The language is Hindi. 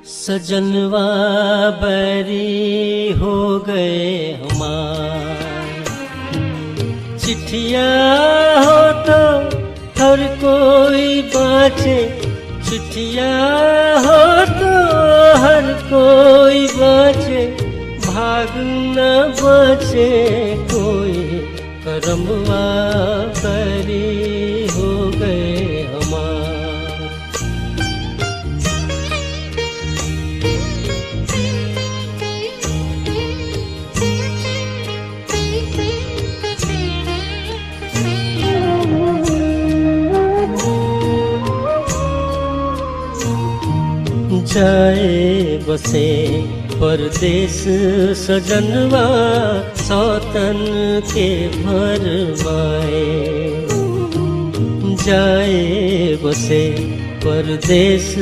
सजनवा बैरी हो गए हमार। चिट्ठिया हो तो हर कोई बाँचे, चिट्ठिया हो तो हर कोई बाँचे, भाग न बचे कोई, करमवा बैरी हो गए हमार। जाए बसे परदेस सजनवा, सौतन के भरमाए। जाए बसे परदेस